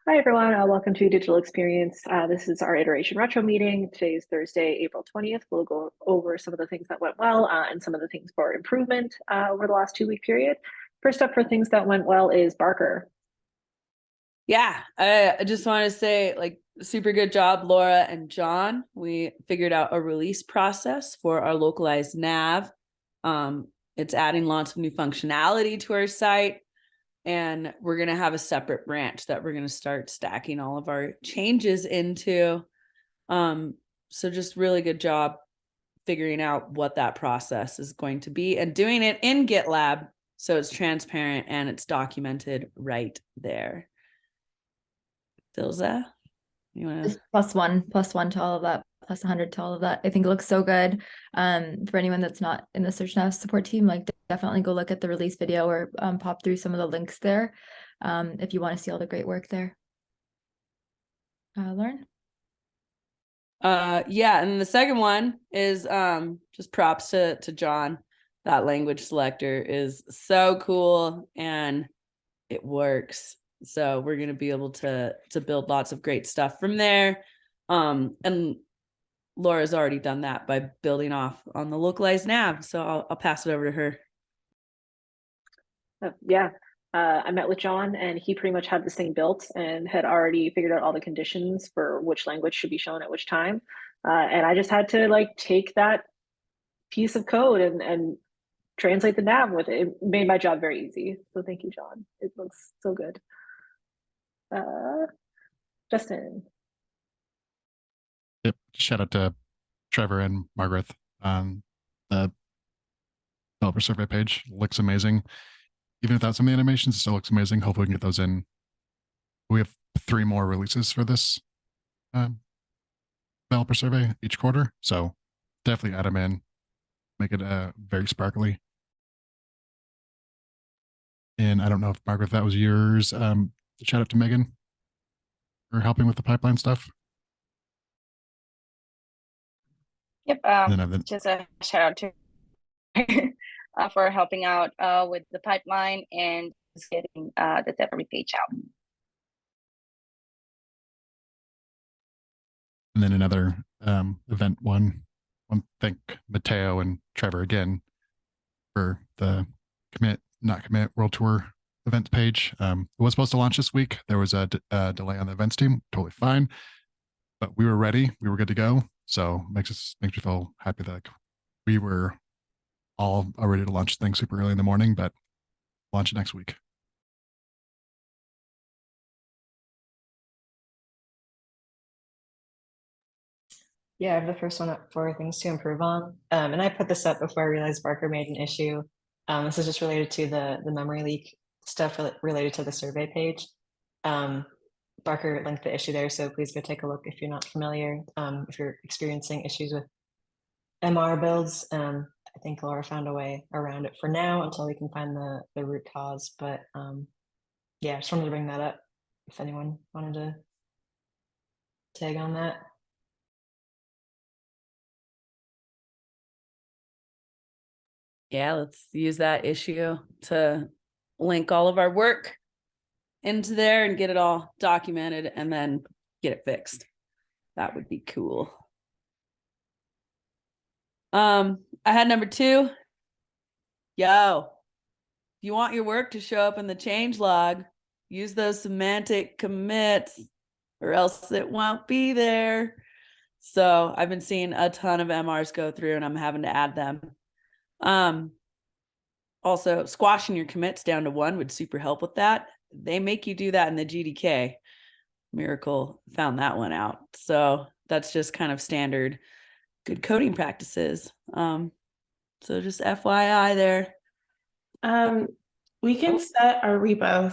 Hi, everyone. Welcome to Digital Experience. This is our iteration retro meeting. Today is Thursday, April 20th. We'll go over some of the things that went well and some of the things for improvement over the last 2 week period. First up for things that went well is Barker. Yeah, I just want to say, super good job, Laura and John. We figured out a release process for our localized nav. It's adding lots of new functionality to our site, and we're going to have a separate branch that we're going to start stacking all of our changes into. So just really good job figuring out what that process is going to be and doing it in GitLab so it's transparent and it's documented right there. Dilza, you want to +1 to all of that, +100 to all of that. I think it looks so good. For anyone that's not in the Search Nav support team, definitely go look at the release video or pop through some of the links there if you want to see all the great work there. Lauren? Yeah, and the second one is just props to John. That language selector is so cool and it works. So we're going to be able to build lots of great stuff from there. And Laura's already done that by building off on the localized nav. So I'll pass it over to her. Yeah, I met with John and he pretty much had this thing built and had already figured out all the conditions for which language should be shown at which time. And I just had to take that piece of code and translate the nav with it. It made my job very easy. So thank you, John. It looks so good. Justin. Yep. Shout out to Trevor and Margaret. The developer survey page looks amazing. Even without some of the animations, it still looks amazing. Hopefully we can get those in. We have 3 more releases for this developer survey each quarter. So definitely add them in. Make it very sparkly. And I don't know if Margaret, that was yours. Shout out to Megan for helping with the pipeline stuff. Yep. Just a shout out to for helping out with the pipeline and just getting the February page out. And then another event one. Thank Mateo and Trevor again for the commit, not commit world tour events page. It was supposed to launch this week. There was a delay on the events team. Totally fine, but we were ready. We were good to go. So makes me feel happy that we were all ready to launch things super early in the morning, but launch it next week. Yeah, I have the first one up for things to improve on. And I put this up before I realized Barker made an issue. This is just related to the memory leak stuff related to the survey page. Barker linked the issue there, so please go take a look if you're not familiar. If you're experiencing issues with MR builds, I think Laura found a way around it for now until we can find the root cause. But yeah, just wanted to bring that up if anyone wanted to tag on that. Yeah, let's use that issue to link all of our work into there and get it all documented and then get it fixed. That would be cool. I had number 2. Yo, if you want your work to show up in the change log, use those semantic commits or else it won't be there. So I've been seeing a ton of MRs go through and I'm having to add them. Also, squashing your commits down to 1 would super help with that. They make you do that in the GDK. Miracle found that one out. So that's just kind of standard good coding practices. So just FYI there. We can set our repo,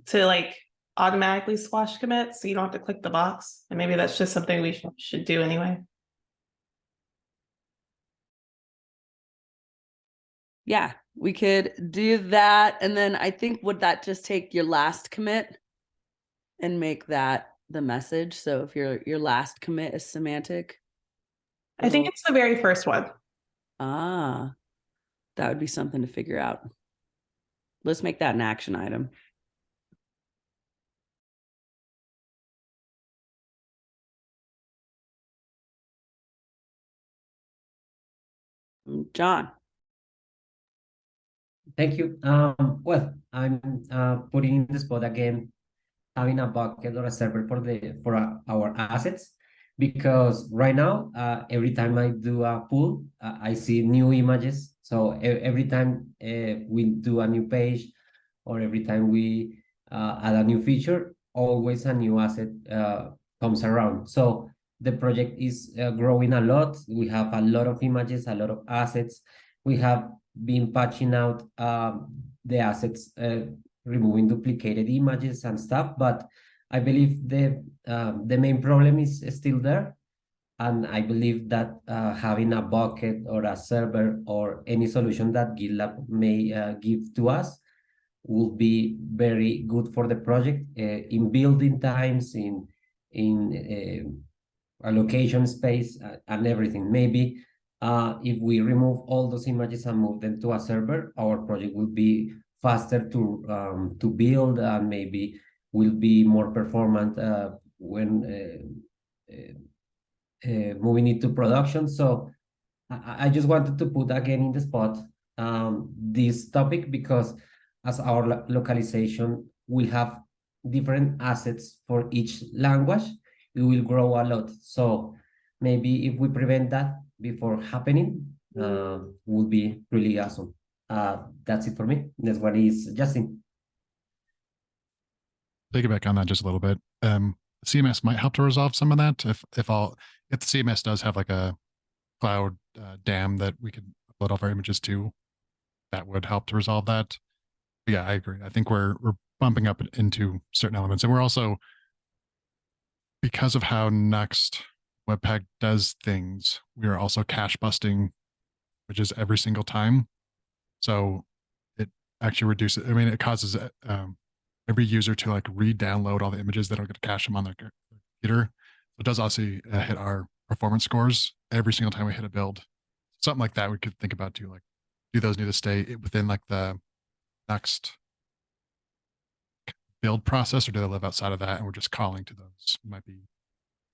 to automatically squash commits so you don't have to click the box. And maybe that's just something we should do anyway. Yeah, we could do that. And then I think would that just take your last commit and make that the message? So if your last commit is semantic. I think it's the very first one. That would be something to figure out. Let's make that an action item. John. Thank you. Well, I'm putting in the spot again, having a bucket or a server for our assets, because right now, every time I do a pull, I see new images. So every time we do a new page, or every time we add a new feature, always a new asset comes around. So the project is growing a lot. We have a lot of images, a lot of assets. We have been patching out the assets, removing duplicated images and stuff, but I believe the main problem is still there. And I believe that having a bucket or a server or any solution that GitLab may give to us will be very good for the project in building times, in allocation space, and everything. Maybe if we remove all those images and move them to a server, our project will be faster to build, and maybe will be more performant when moving it to production. So I just wanted to put again in the spot this topic, because as our localization will have different assets for each language, it will grow a lot. So maybe if we prevent that before happening, will be really awesome. That's it for me. That's what is Justin. Piggyback on that just a little bit. CMS might help to resolve some of that if the CMS does have like a cloud dam that we could upload all of our images to, that would help to resolve that. But yeah, I agree. I think we're bumping up into certain elements, and we're also, because of how Next Webpack does things, we are also cache busting, which is every single time. So it actually reduces, I mean, it causes every user to like re-download all the images that are going to cache them on their computer. It does also hit our performance scores every single time we hit a build. Something like that we could think about too. Like, do those need to stay within like the next build process, or do they live outside of that and we're just calling to those? Might be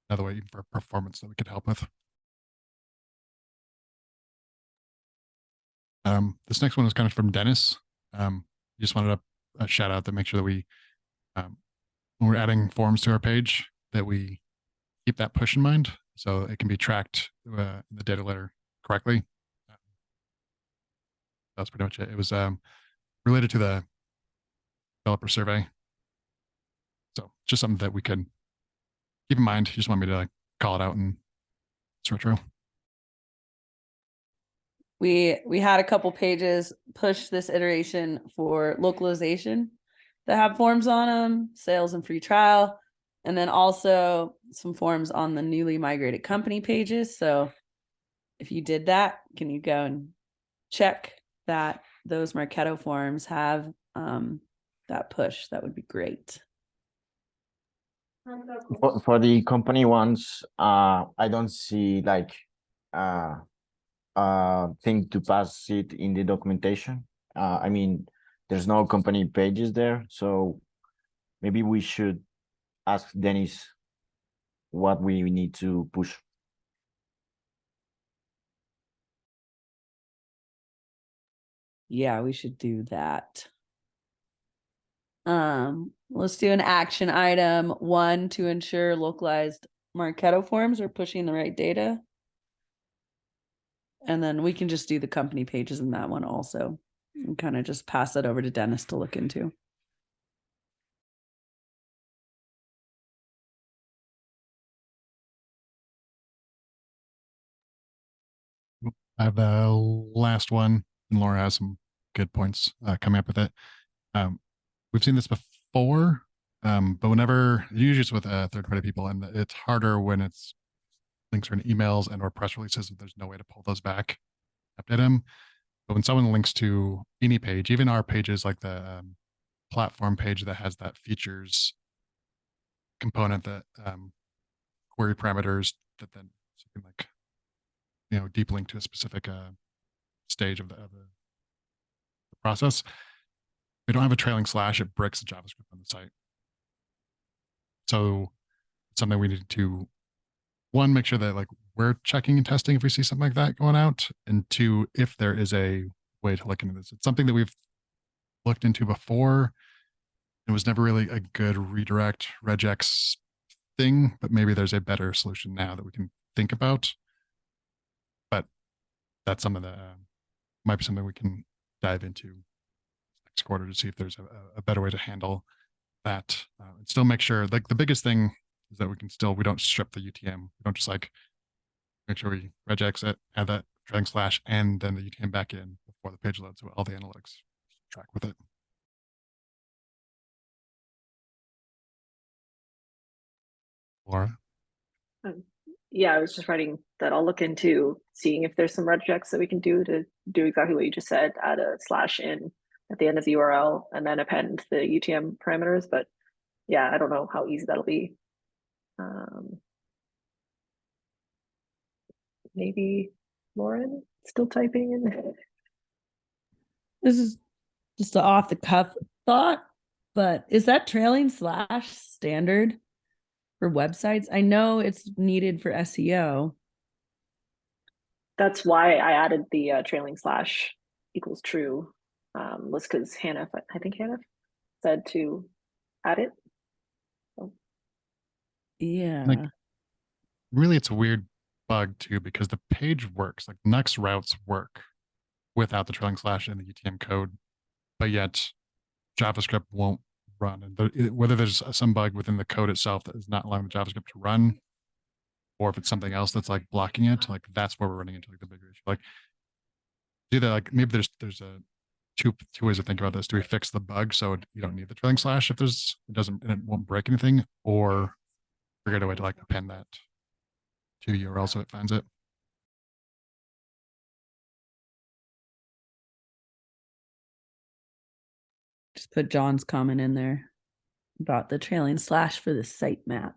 another way for performance that we could help with. This next one is kind of from Dennis. Just wanted a shout out to make sure that we, when we're adding forms to our page, that we keep that push in mind so it can be tracked in the data layer correctly. That's pretty much it. It was related to the developer survey. So just something that we could keep in mind. You just want me to like call it out, and it's retro. We had a couple pages push this iteration for localization that have forms on them, sales and free trial, and then also some forms on the newly migrated company pages. So if you did that, can you go and check that those Marketo forms have that push? That would be great. For the company ones, I don't see like thing to pass it in the documentation. I mean, there's no company pages there, so maybe we should ask Dennis what we need to push. Yeah, we should do that. Let's do an action item 1 to ensure localized Marketo forms are pushing the right data. And then we can just do the company pages in that one also, and kind of just pass that over to Dennis to look into. I have the last one, and Laura has some good points coming up with it. We've seen this before, but whenever, usually it's with third-party people, and it's harder when it's links are in emails and or press releases, and there's no way to pull those back, update them. But when someone links to any page, even our pages, like the platform page that has that features component, that query parameters that then you can like, you know, deep link to a specific stage of the process. We don't have a trailing slash, it breaks the JavaScript on the site. So it's something we need to, one, make sure that like we're checking and testing if we see something like that going out, and two, if there is a way to look into this. It's something that we've looked into before. It was never really a good redirect regex thing, but maybe there's a better solution now that we can think about. But that's something that might be something we can dive into next quarter to see if there's a better way to handle that. And still make sure, like the biggest thing is that we don't strip the UTM. We don't just like make sure we regex it, add that trailing slash, and then the UTM back in before the page loads, so all the analytics track with it. Laura? Yeah, I was just writing that I'll look into seeing if there's some regex that we can do to do exactly what you just said, add a slash in at the end of the URL and then append the UTM parameters. But yeah, I don't know how easy that'll be. Maybe Lauren still typing in. This is just an off the cuff thought, but is that trailing slash standard for websites? I know it's needed for SEO. That's why I added the trailing slash equals true, was because Hannah, I think Hannah said to add it. So. Yeah. Like, really, it's a weird bug too, because the page works, like Nux routes work without the trailing slash in the UTM code, but yet JavaScript won't run. And whether there's some bug within the code itself that is not allowing the JavaScript to run, or if it's something else that's like blocking it, like that's where we're running into like the bigger issue. Like, do that, like maybe there's a two ways to think about this. Do we fix the bug so you don't need the trailing slash if it doesn't and it won't break anything, or figure out a way to like append that to the URL so it finds it? Just put John's comment in there about the trailing slash for the sitemap.